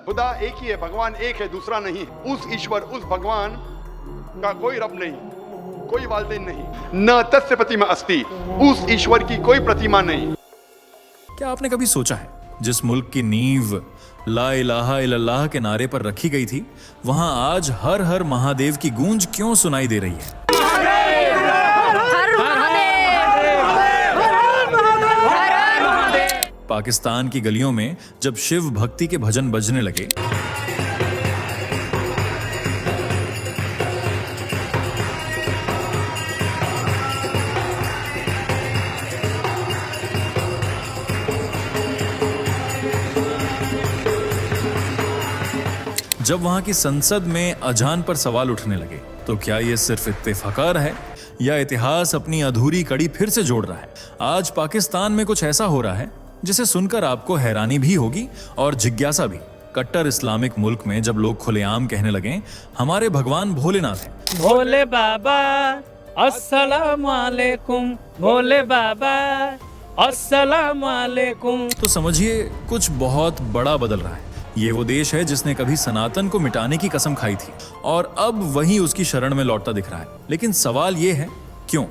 खुदा एक ही है, भगवान एक है, दूसरा नहीं। उस ईश्वर, उस भगवान का कोई रब नहीं, कोई वालिदैन नहीं, न तस्य प्रतिमा अस्ति, उस ईश्वर की कोई प्रतिमा नहीं। क्या आपने कभी सोचा है जिस मुल्क की नींव ला इलाहा इल्लल्लाह के नारे पर रखी गई थी, वहां आज हर हर महादेव की गूंज क्यों सुनाई दे रही है? पाकिस्तान की गलियों में जब शिव भक्ति के भजन बजने लगे, जब वहां की संसद में अजान पर सवाल उठने लगे, तो क्या यह सिर्फ इत्तेफाकार है या इतिहास अपनी अधूरी कड़ी फिर से जोड़ रहा है? आज पाकिस्तान में कुछ ऐसा हो रहा है जिसे सुनकर आपको हैरानी भी होगी और जिज्ञासा भी। कट्टर इस्लामिक मुल्क में जब लोग खुलेआम कहने लगे हमारे भगवान भोलेनाथ हैं, भोले बाबा अस्सलाम वालेकुम, भोले बाबा अस्सलाम वालेकुम, तो समझिए कुछ बहुत बड़ा बदल रहा है। ये वो देश है जिसने कभी सनातन को मिटाने की कसम खाई थी और अब वही उसकी शरण में लौटता दिख रहा है। लेकिन सवाल ये है, क्यों?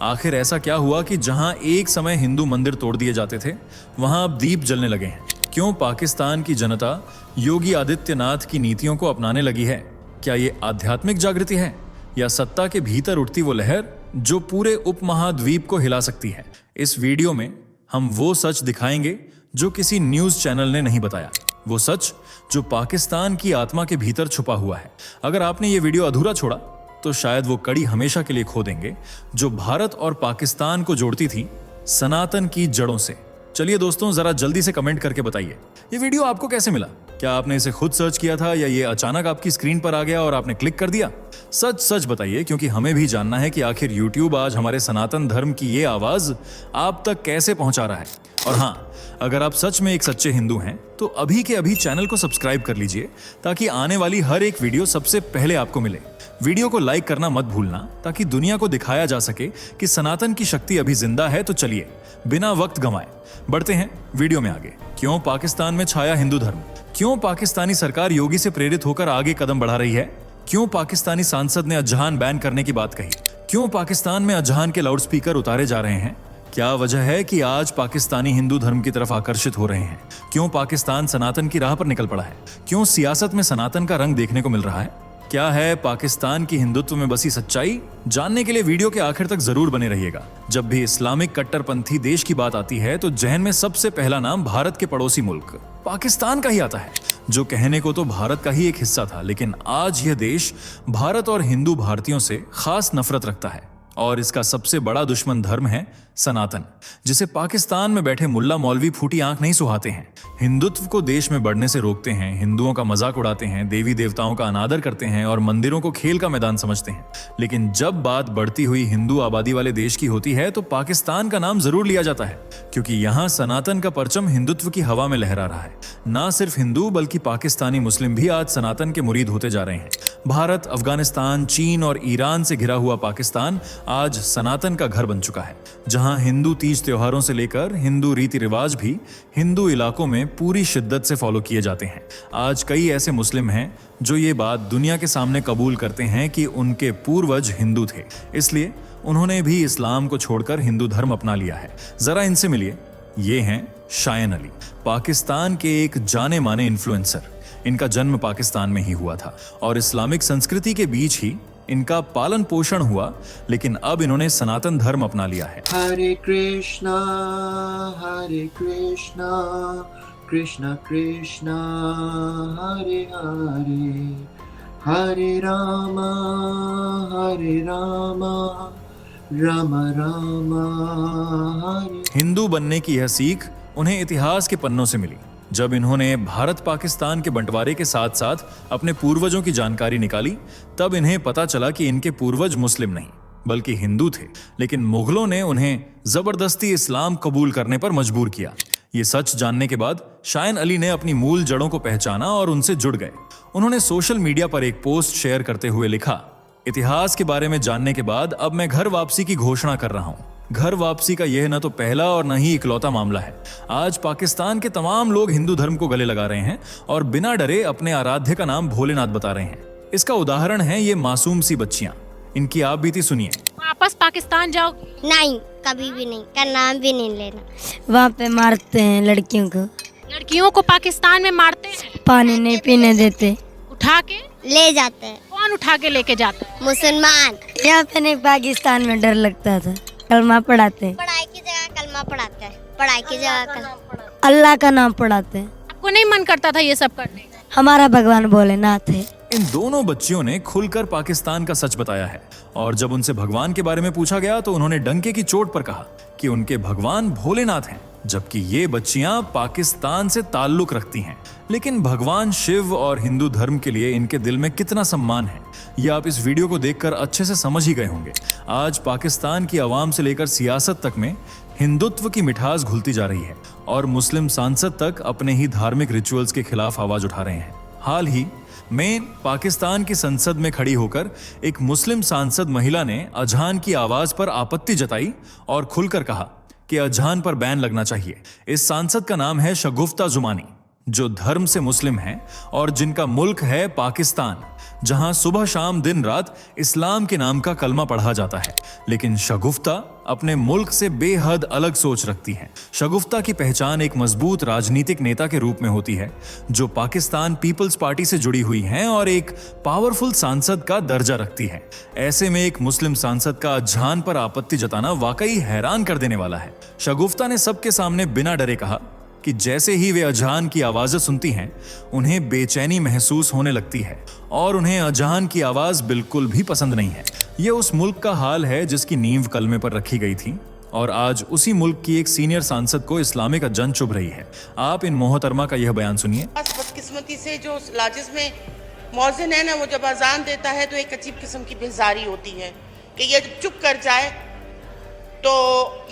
आखिर ऐसा क्या हुआ कि जहां एक समय हिंदू मंदिर तोड़ दिए जाते थे, वहां अब दीप जलने लगे हैं? क्यों पाकिस्तान की जनता योगी आदित्यनाथ की नीतियों को अपनाने लगी है? क्या ये आध्यात्मिक जागृति है या सत्ता के भीतर उठती वो लहर जो पूरे उपमहाद्वीप को हिला सकती है? इस वीडियो में हम वो सच दिखाएंगे जो किसी न्यूज चैनल ने नहीं बताया, वो सच जो पाकिस्तान की आत्मा के भीतर छुपा हुआ है। अगर आपने ये वीडियो अधूरा छोड़ा तो शायद वो कड़ी हमेशा के लिए खो देंगे जो भारत और पाकिस्तान को जोड़ती थी सनातन की जड़ों से। चलिए दोस्तों, जरा जल्दी से कमेंट करके बताइए ये वीडियो आपको कैसे मिला। क्या आपने इसे खुद सर्च किया था या ये अचानक आपकी स्क्रीन पर आ गया और आपने क्लिक कर दिया? सच सच बताइए, क्योंकि हमें भी जानना है कि आखिर यूट्यूब आज हमारे सनातन धर्म की ये आवाज आप तक कैसे पहुंचा रहा है। और हाँ, अगर आप सच में एक सच्चे हिंदू हैं तो अभी के अभी चैनल को सब्सक्राइब कर लीजिए ताकि आने वाली हर एक वीडियो सबसे पहले आपको मिले। वीडियो को लाइक करना मत भूलना ताकि दुनिया को दिखाया जा सके कि सनातन की शक्ति अभी जिंदा है। तो चलिए बिना वक्त गंवाए बढ़ते हैं वीडियो में आगे। क्यों पाकिस्तान में छाया हिंदू धर्म? क्यों पाकिस्तानी सरकार योगी से प्रेरित होकर आगे कदम बढ़ा रही है? क्यों पाकिस्तानी सांसद ने अजहान बैन करने की बात कही? क्यों पाकिस्तान में अजहान के लाउडस्पीकर उतारे जा रहे हैं? क्या वजह है कि आज पाकिस्तानी हिंदू धर्म की तरफ आकर्षित हो रहे हैं? क्यों पाकिस्तान सनातन की राह पर निकल पड़ा है? क्यों सियासत में सनातन का रंग देखने को मिल रहा है? क्या है पाकिस्तान की हिंदुत्व में बसी सच्चाई? जानने के लिए वीडियो के आखिर तक जरूर बने रहिएगा। जब भी इस्लामिक कट्टरपंथी देश की बात आती है तो जहन में सबसे पहला नाम भारत के पड़ोसी मुल्क पाकिस्तान का ही आता है, जो कहने को तो भारत का ही एक हिस्सा था, लेकिन आज यह देश भारत और हिंदू भारतीयों से खास नफरत रखता है और इसका सबसे बड़ा दुश्मन धर्म है सनातन, जिसे पाकिस्तान में बैठे मुल्ला मौलवी फूटी आंख नहीं सुहाते हैं। हिंदुत्व को देश में बढ़ने से रोकते हैं, हिंदुओं का मजाक उड़ाते हैं, देवी देवताओं का अनादर करते हैं और मंदिरों को खेल का मैदान समझते हैं। लेकिन जब बात बढ़ती हुई हिंदू आबादी वाले देश की होती है तो पाकिस्तान का नाम जरूर लिया जाता है, क्योंकि यहाँ सनातन का परचम हिंदुत्व की हवा में लहरा रहा है। ना सिर्फ हिंदू बल्कि पाकिस्तानी मुस्लिम भी आज सनातन के मुरीद होते जा रहे हैं। भारत, अफगानिस्तान, चीन और ईरान से घिरा हुआ पाकिस्तान आज सनातन का घर बन चुका है, जहां हिंदू तीज त्योहारों से लेकर हिंदू रीति रिवाज भी हिंदू इलाकों में पूरी शिद्दत से फॉलो किए जाते हैं। आज कई ऐसे मुस्लिम हैं जो ये बात दुनिया के सामने कबूल करते हैं कि उनके पूर्वज हिंदू थे, इसलिए उन्होंने भी इस्लाम को छोड़कर हिंदू धर्म अपना लिया है। जरा इनसे मिलिए। ये हैं शायन अली, पाकिस्तान के एक जाने माने इन्फ्लुएंसर। इनका जन्म पाकिस्तान में ही हुआ था और इस्लामिक संस्कृति के बीच ही इनका पालन पोषण हुआ, लेकिन अब इन्होंने सनातन धर्म अपना लिया है। हरे कृष्णा कृष्णा कृष्णा हरे हरे, हरे राम राम राम हरे। हिंदू बनने की यह सीख उन्हें इतिहास के पन्नों से मिली। जब इन्होंने भारत पाकिस्तान के बंटवारे के साथ साथ अपने पूर्वजों की जानकारी निकाली, तब इन्हें पता चला कि इनके पूर्वज मुस्लिम नहीं बल्कि हिंदू थे, लेकिन मुगलों ने उन्हें जबरदस्ती इस्लाम कबूल करने पर मजबूर किया। ये सच जानने के बाद शायन अली ने अपनी मूल जड़ों को पहचाना और उनसे जुड़ गए। उन्होंने सोशल मीडिया पर एक पोस्ट शेयर करते हुए लिखा, इतिहास के बारे में जानने के बाद अब मैं घर वापसी की घोषणा कर रहा हूं। घर वापसी का यह न तो पहला और न ही इकलौता मामला है। आज पाकिस्तान के तमाम लोग हिंदू धर्म को गले लगा रहे हैं और बिना डरे अपने आराध्य का नाम भोलेनाथ बता रहे हैं। इसका उदाहरण है ये मासूम सी बच्चियां। इनकी आप बीती सुनिए। वापस पाकिस्तान जाओ? नहीं, कभी भी नहीं, का नाम भी नहीं लेना। वहाँ पे मारते हैं लड़कियों को। लड़कियों को पाकिस्तान में मारते हैं? पानी नहीं पीने देते, उठा के ले जाते हैं। कौन उठा के लेके जाता है? मुसलमान। यहाँ पे नहीं, पाकिस्तान में डर लगता था। कलमा पढ़ाते, पढ़ाई की जगह कलमा पढ़ाते हैं। पढ़ाई की जगह कलमा। अल्लाह का नाम पढ़ाते हैं। आपको नहीं मन करता था ये सब करने का? हमारा भगवान भोलेनाथ है। इन दोनों बच्चियों ने खुलकर पाकिस्तान का सच बताया है और जब उनसे भगवान के बारे में पूछा गया तो उन्होंने डंके की चोट पर कहा कि उनके भगवान भोलेनाथ हैं, जबकि ये बच्चियां पाकिस्तान से ताल्लुक रखती हैं। लेकिन भगवान शिव और हिंदू धर्म के लिए इनके दिल में कितना सम्मान है, ये आप इस वीडियो को देखकर अच्छे से समझ ही गए होंगे। आज पाकिस्तान की आवाम से लेकर सियासत तक में हिंदुत्व की मिठास घुलती जा रही है और मुस्लिम सांसद तक अपने ही धार्मिक रिचुअल्स के खिलाफ आवाज उठा रहे हैं। हाल ही में पाकिस्तान की संसद में खड़ी होकर एक मुस्लिम सांसद महिला ने अजहान की आवाज पर आपत्ति जताई और खुलकर कहा कि अजहान पर बैन लगना चाहिए। इस सांसद का नाम है शगुफ्ता जुमानी, जो धर्म से मुस्लिम हैं और जिनका मुल्क है पाकिस्तान, जहां सुबह शाम दिन रात इस्लाम के नाम का कलमा पढ़ा जाता है। लेकिन शगुफ्ता अपने मुल्क से बेहद अलग सोच रखती हैं। शगुफ्ता की पहचान एक मजबूत राजनीतिक नेता के रूप में होती है, जो पाकिस्तान पीपल्स पार्टी से जुड़ी हुई हैं और एक पावरफुल सांसद का दर्जा रखती है। ऐसे में एक मुस्लिम सांसद का अजहान पर आपत्ति जताना वाकई हैरान कर देने वाला है। शगुफ्ता ने सबके सामने बिना डरे कहा कि जैसे ही वे अजहान की आवाजें सुनती हैं, उन्हें बेचैनी महसूस होने लगती है और उन्हें अजहान की आवाज बिल्कुल भी पसंद नहीं है। यह उस मुल्क का हाल है जिसकी नींव कलमे पर रखी गई थी और आज उसी मुल्क की एक सीनियर सांसद को इस्लामिक अजन चुभ रही है। आप इन मोहतरमा का यह बयान सुनिए। बदकिस्मती से जो लाजिज में मौज़िन है ना, वो जब अजान देता है तो एक अजीब किस्म की बेजारी होती है कि ये जब चुप कर जाए। तो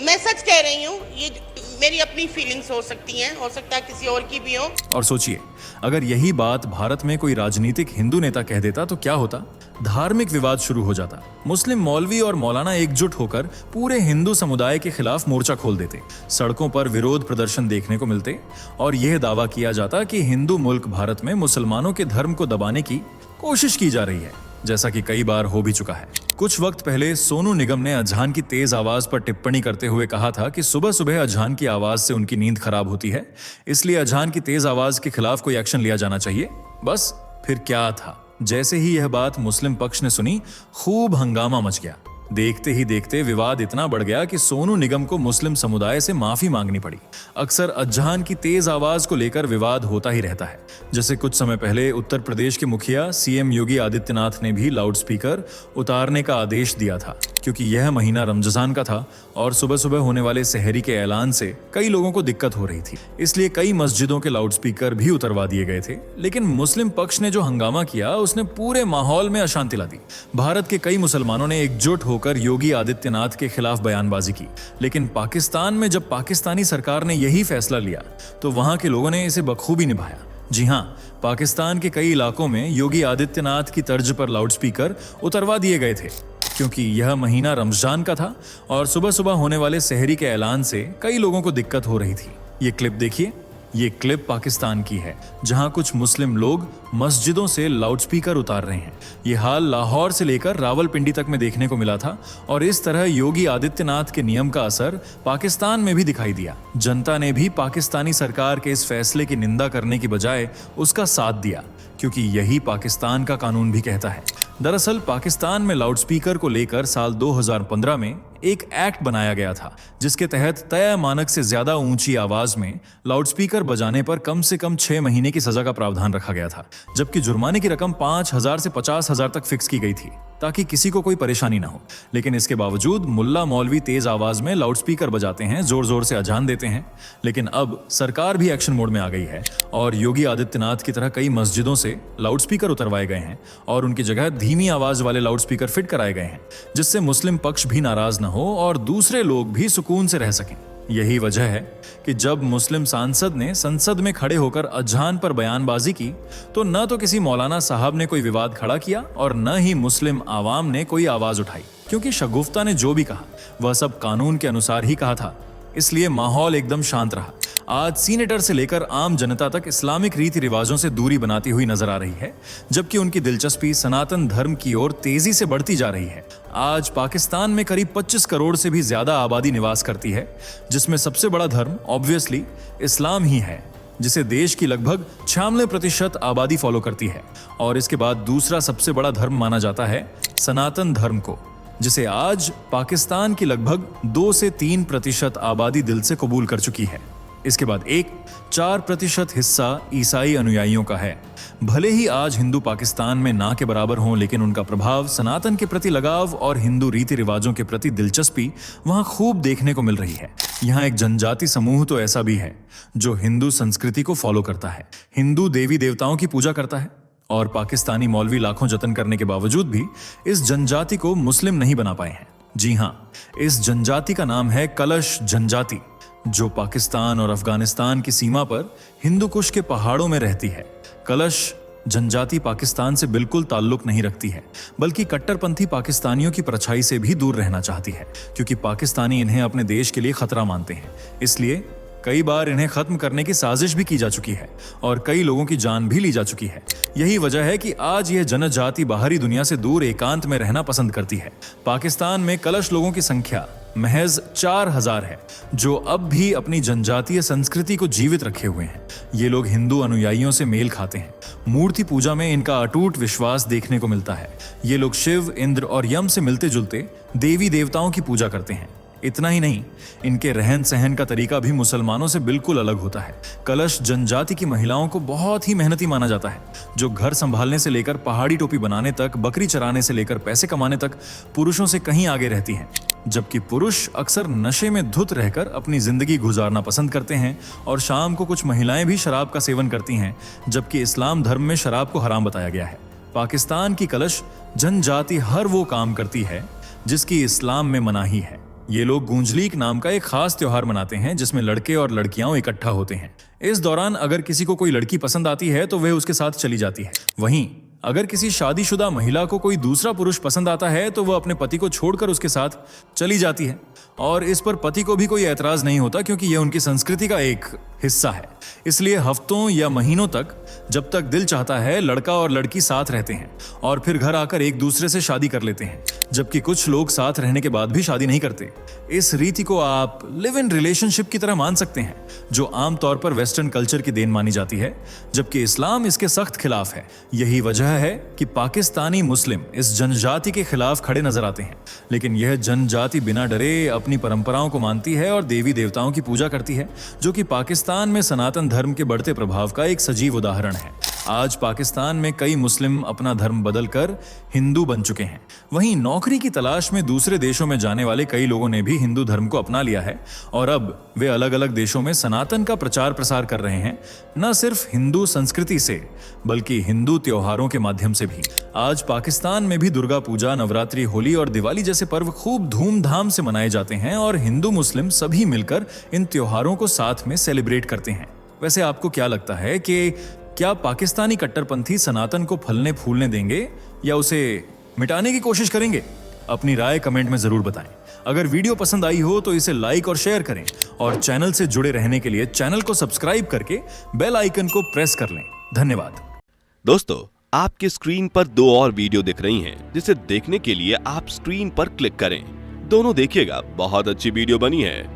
मैं सच कह रही हूँ, ये मेरी अपनी फीलिंग्स हो सकती हैं, हो सकता है किसी और की भी हो। और सोचिए, अगर यही बात भारत में कोई राजनीतिक हिंदू नेता कह देता तो क्या होता? धार्मिक विवाद शुरू हो जाता। मुस्लिम मौलवी और मौलाना एकजुट होकर पूरे हिंदू समुदाय के खिलाफ मोर्चा खोल देते, सड़कों पर विरोध प्रदर्शन देखने को मिलते और यह दावा किया जाता कि हिंदू मुल्क भारत में मुसलमानों के धर्म को दबाने की कोशिश की जा रही है, जैसा कि कई बार हो भी चुका है। कुछ वक्त पहले सोनू निगम ने अजहान की तेज आवाज पर टिप्पणी करते हुए कहा था कि सुबह सुबह अजहान की आवाज से उनकी नींद खराब होती है, इसलिए अजहान की तेज आवाज के खिलाफ कोई एक्शन लिया जाना चाहिए। बस फिर क्या था, जैसे ही यह बात मुस्लिम पक्ष ने सुनी, खूब हंगामा मच गया। देखते ही देखते विवाद इतना बढ़ गया कि सोनू निगम को मुस्लिम समुदाय से माफी मांगनी पड़ी। अक्सर अजहान की तेज आवाज को लेकर विवाद होता ही रहता है। जैसे कुछ समय पहले उत्तर प्रदेश के मुखिया सीएम योगी आदित्यनाथ ने भी लाउडस्पीकर उतारने का आदेश दिया था, क्योंकि यह महीना रमजान का था और सुबह सुबह होने वाले सहरी के ऐलान से कई लोगों को दिक्कत हो रही थी, इसलिए कई मस्जिदों के लाउडस्पीकर भी उतरवा दिए गए थे। लेकिन मुस्लिम पक्ष ने जो हंगामा किया, उसने पूरे माहौल में अशांति ला दी। भारत के कई मुसलमानों ने एकजुट होकर योगी आदित्यनाथ के खिलाफ बयानबाजी की, लेकिन पाकिस्तान में जब पाकिस्तानी सरकार ने यही फैसला लिया तो वहां के लोगों ने इसे बखूबी निभाया। जी हां, पाकिस्तान के कई इलाकों में योगी आदित्यनाथ की तर्ज पर लाउडस्पीकर उतरवा दिए गए थे, क्योंकि यह महीना रमजान का था और सुबह सुबह होने वाले सहरी के ऐलान से कई लोगों को दिक्कत हो रही थी। ये क्लिप देखिए, ये क्लिप पाकिस्तान की है, जहां कुछ मुस्लिम लोग मस्जिदों से लाउडस्पीकर उतार रहे हैं। ये हाल लाहौर से लेकर रावलपिंडी तक में देखने को मिला था और इस तरह योगी आदित्यनाथ के नियम का असर पाकिस्तान में भी दिखाई दिया। जनता ने भी पाकिस्तानी सरकार के इस फैसले की निंदा करने की बजाय उसका साथ दिया, क्योंकि यही पाकिस्तान का कानून भी कहता है। दरअसल पाकिस्तान में लाउडस्पीकर को लेकर साल 2015 में एक एक्ट बनाया गया था, जिसके तहत तय मानक से ज्यादा ऊंची आवाज में लाउडस्पीकर बजाने पर कम से कम 6 महीने की सजा का प्रावधान रखा गया था, जबकि जुर्माने की रकम 5,000 से 50,000 तक फिक्स की गई थी, ताकि किसी को कोई परेशानी ना हो। लेकिन इसके बावजूद मुल्ला मौलवी तेज आवाज में लाउडस्पीकर बजाते हैं, जोर जोर से अजान देते हैं। लेकिन अब सरकार भी एक्शन मोड में आ गई है और योगी आदित्यनाथ की तरह कई मस्जिदों से लाउडस्पीकर उतरवाए गए हैं और उनकी जगह धीमी आवाज वाले लाउडस्पीकर फिट कराए गए हैं, जिससे मुस्लिम पक्ष भी नाराज न हो और दूसरे लोग भी सुकून से रह सकें। यही वजह है कि जब मुस्लिम सांसद ने संसद में खड़े होकर अजहान पर बयानबाजी की, तो न तो किसी मौलाना साहब ने कोई विवाद खड़ा किया और न ही मुस्लिम आवाम ने कोई आवाज उठाई। क्योंकि शगुफ्ता ने जो भी कहा वह सब कानून के अनुसार ही कहा था, इसलिए माहौल एकदम शांत रहा। आज सीनेटर से लेकर आम जनता तक इस्लामिक रीति रिवाजों से दूरी बनाती हुई नजर आ रही है, जबकि उनकी दिलचस्पी सनातन धर्म की ओर तेजी से बढ़ती जा रही है। आज पाकिस्तान में करीब 25 करोड़ से भी ज्यादा आबादी निवास करती है, जिसमें सबसे बड़ा धर्म ऑब्वियसली इस्लाम ही है, जिसे देश की लगभग 96% आबादी फॉलो करती है। और इसके बाद दूसरा सबसे बड़ा धर्म माना जाता है सनातन धर्म को, जिसे आज पाकिस्तान की लगभग 2 से 3% आबादी दिल से कबूल कर चुकी है। इसके बाद 4% हिस्सा ईसाई अनुयायियों का है। भले ही आज हिंदू पाकिस्तान में ना के बराबर हों, लेकिन उनका प्रभाव, सनातन के प्रति लगाव और हिंदू रीति रिवाजों के प्रति दिलचस्पी वहां खूब देखने को मिल रही है। यहाँ एक जनजाति समूह तो ऐसा भी है जो हिंदू संस्कृति को फॉलो करता है, हिंदू देवी देवताओं की पूजा करता है, और पाकिस्तानी मौलवी लाखों जतन करने के बावजूद भी इस जनजाति को मुस्लिम नहीं बना पाए हैं। जी हाँ, इस जनजाति का नाम है कलश जनजाति, जो पाकिस्तान और अफगानिस्तान की सीमा पर हिंदू कुश के पहाड़ों में रहती है। कलश जनजाति पाकिस्तान से बिल्कुल ताल्लुक नहीं रखती है, बल्कि कट्टरपंथी पाकिस्तानियों की परछाई से भी दूर रहना चाहती है, क्योंकि पाकिस्तानी इन्हें अपने देश के लिए खतरा मानते हैं। इसलिए कई बार इन्हें खत्म करने की साजिश भी की जा चुकी है और कई लोगों की जान भी ली जा चुकी है। यही वजह है कि आज यह जनजाति बाहरी दुनिया से दूर एकांत में रहना पसंद करती है। पाकिस्तान में कलश लोगों की संख्या महज 4000 है, जो अब भी अपनी जनजातीय संस्कृति को जीवित रखे हुए हैं। ये लोग हिंदू अनुयायियों से मेल खाते हैं। मूर्ति पूजा में इनका अटूट विश्वास देखने को मिलता है। ये लोग शिव, इंद्र और यम से मिलते जुलते देवी देवताओं की पूजा करते हैं। इतना ही नहीं, इनके रहन सहन का तरीका भी मुसलमानों से बिल्कुल अलग होता है। कलश जनजाति की महिलाओं को बहुत ही मेहनती माना जाता है, जो घर संभालने से लेकर पहाड़ी टोपी बनाने तक, बकरी चराने से लेकर पैसे कमाने तक पुरुषों से कहीं आगे रहती हैं। जबकि पुरुष अक्सर नशे में धुत रहकर अपनी जिंदगी गुजारना पसंद करते हैं और शाम को कुछ महिलाएं भी शराब का सेवन करती हैं, जबकि इस्लाम धर्म में शराब को हराम बताया गया है। पाकिस्तान की कलश जनजाति हर वो काम करती है जिसकी इस्लाम में मनाही है। ये लोग गूंजलीक नाम का एक खास त्योहार मनाते हैं, जिसमें लड़के और लड़कियां इकट्ठा होते हैं। इस दौरान अगर किसी को कोई लड़की पसंद आती है तो वह उसके साथ चली जाती है। वहीं अगर किसी शादीशुदा महिला को कोई दूसरा पुरुष पसंद आता है तो वह अपने पति को छोड़कर उसके साथ चली जाती है, और इस पर पति को भी कोई ऐतराज नहीं होता, क्योंकि यह उनकी संस्कृति का एक हिस्सा है। इसलिए हफ्तों या महीनों तक, जब तक दिल चाहता है, लड़का और लड़की साथ रहते हैं और फिर घर आकर एक दूसरे से शादी कर लेते हैं। जबकि कुछ लोग साथ रहने के बाद भी शादी नहीं करते। इस रीति को आप लिव इन रिलेशनशिप की तरह मान सकते हैं, जो आमतौर पर वेस्टर्न कल्चर की देन मानी जाती है, जबकि इस्लाम इसके सख्त खिलाफ है। यही वजह है कि पाकिस्तानी मुस्लिम इस जनजाति के खिलाफ खड़े नजर आते हैं। लेकिन यह जनजाति बिना डरे अपनी परंपराओं को मानती है और देवी देवताओं की पूजा करती है, जो कि पाकिस्तान में सनातन धर्म के बढ़ते प्रभाव का एक सजीव उदाहरण है। आज पाकिस्तान में कई मुस्लिम अपना धर्म बदलकर हिंदू बन चुके हैं। वहीं नौकरी की तलाश में दूसरे देशों में जाने वाले कई लोगों ने भी हिंदू धर्म को अपना लिया है और अब वे अलग अलग देशों में सनातन का प्रचार प्रसार कर रहे हैं, न सिर्फ हिंदू संस्कृति से बल्कि हिंदू त्योहारों के माध्यम से भी। आज पाकिस्तान में भी दुर्गा पूजा, नवरात्रि, होली और दिवाली जैसे पर्व खूब धूमधाम से मनाए जाते हैं और हिंदू मुस्लिम सभी मिलकर इन त्योहारों को साथ में सेलिब्रेट करते हैं। वैसे आपको क्या लगता है कि क्या पाकिस्तानी कट्टरपंथी सनातन को फलने फूलने देंगे या उसे मिटाने की कोशिश करेंगे? अपनी राय कमेंट में जरूर बताएं। अगर वीडियो पसंद आई हो तो इसे लाइक और शेयर करें और चैनल से जुड़े रहने के लिए चैनल को सब्सक्राइब करके बेल आइकन को प्रेस कर लें। धन्यवाद। दोस्तों, आपके स्क्रीन पर 2 और वीडियो दिख रही हैं, जिसे देखने के लिए आप स्क्रीन पर क्लिक करें। दोनों देखिएगा, बहुत अच्छी वीडियो बनी है।